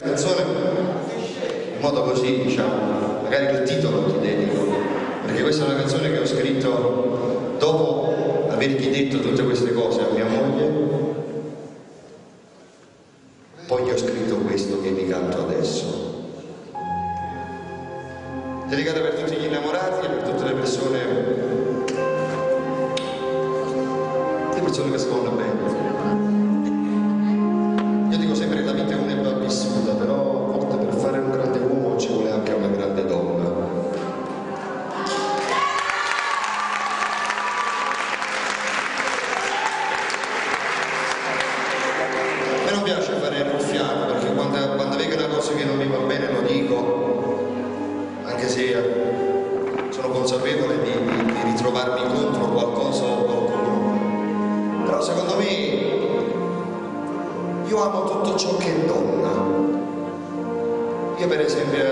Canzone in modo così, diciamo, magari il titolo ti dedico, perché questa è una canzone che ho scritto dopo avergli detto tutte queste cose a mia moglie, poi gli ho scritto questo che vi canto adesso, dedicata per tutti gli innamorati e per tutte le persone che si vanno bene. Io dico sempre che la vita è una e va vissuta, però a volte per fare un grande uomo ci vuole anche una grande donna. A me non piace fare il ruffiano, perché quando vedo una cosa che non mi va bene lo dico, anche se sono consapevole di ritrovarmi contro qualcosa o qualcuno. Però secondo me io amo tutto ciò che è donna. Io per esempio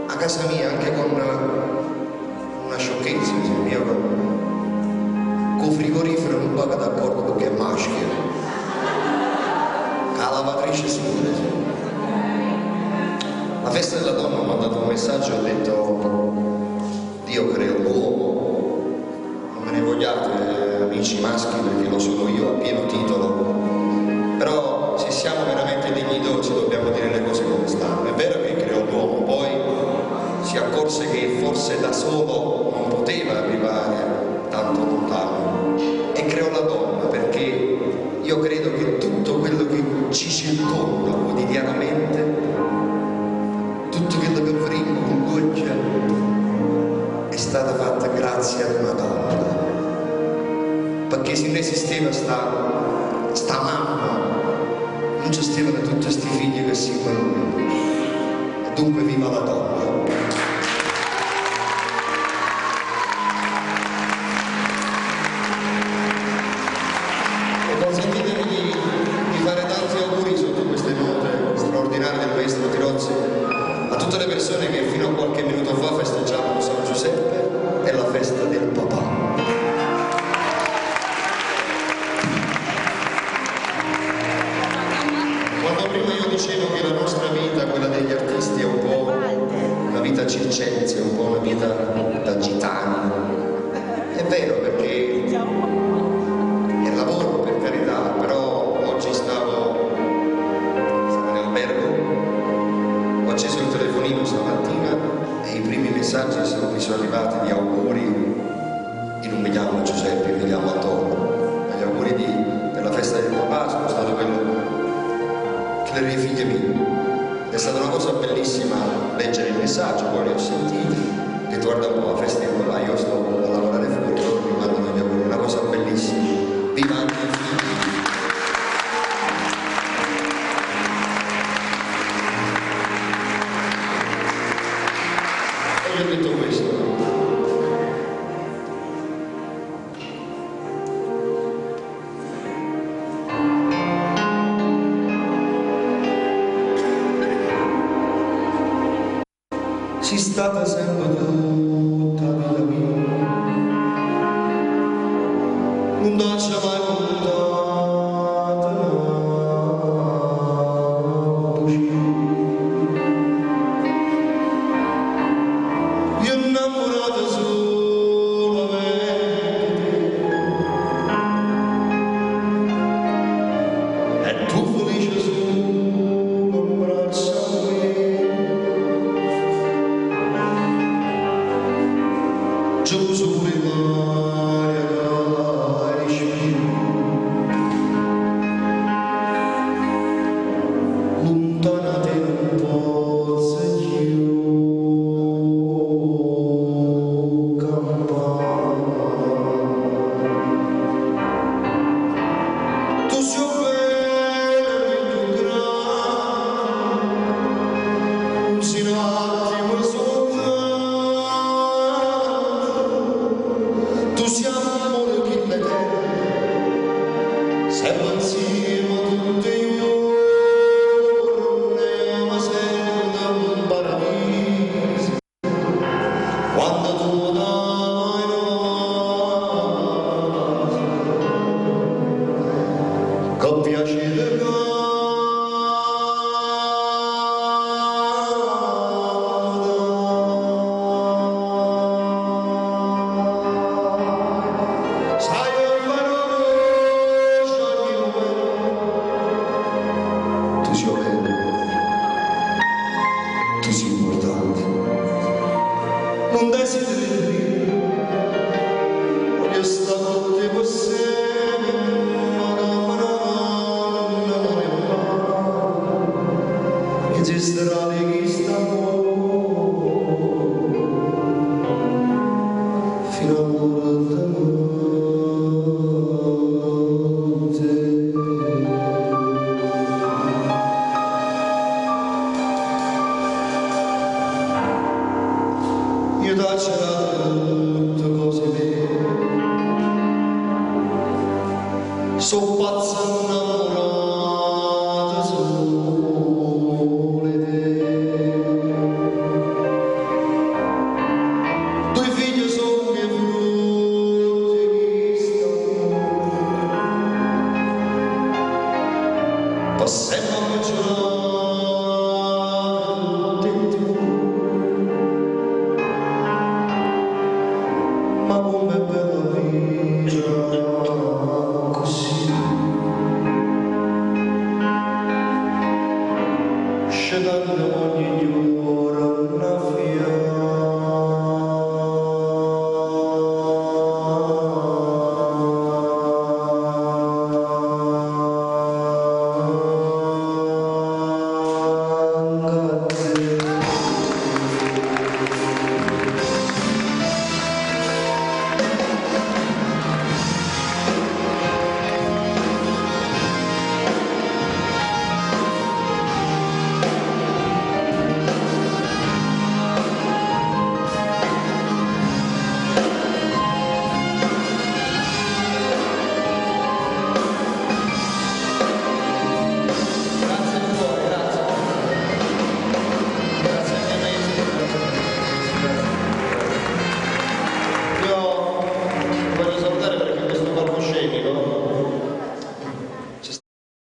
a casa mia, anche con una sciocchezza, io con il frigorifero non vado d'accordo perché è maschio, la lavatrice sì, per esempio. La festa della donna ho mandato un messaggio e ho detto: Dio creò l'uomo, non me ne vogliate amici maschi perché lo sono io a pieno titolo, però se siamo veramente dignitosi dobbiamo dire le cose come stanno. È vero che creò l'uomo, poi si accorse che forse da solo non poteva arrivare tanto lontano e creò la donna, perché io credo che tutto quello che ci circonda quotidianamente, tutto quello che avremo con goccia, è stata fatta grazie ad una donna, perché se non esisteva sta mamma non ci stevano tutti questi figli che si muoiono. E dunque viva la donna. E consentitemi di fare tanti auguri sotto queste note straordinarie del maestro Tirozzi a tutte le persone che fino a qualche minuto fa festeggiavano San Giuseppe e la festa del papà. Quando prima io dicevo che la nostra vita, quella degli artisti, è un po' una vita circense, un po' una vita da gitani, è vero, perché è lavoro, per carità, però oggi stavo in albergo, ho acceso il telefonino stamattina e i primi messaggi mi sono arrivati di auguri. Io non mi chiamo Giuseppe, mi chiamo Antonio, ma gli auguri per la festa del papà sono stato quello che le figlie mie. È stata una cosa bellissima leggere il messaggio, poi li ho sentiti, che guarda un po' la festa di papà, io sto a lavorare fuori, loro mi mandano gli auguri, una cosa bellissima. Viva anche i figli! E io ho detto questo. Si sta facendo tutta la vita mia, non lascia mai contata io innamorato solamente e tu felice solo in braccio a me. ma come bella vita così scendendo ogni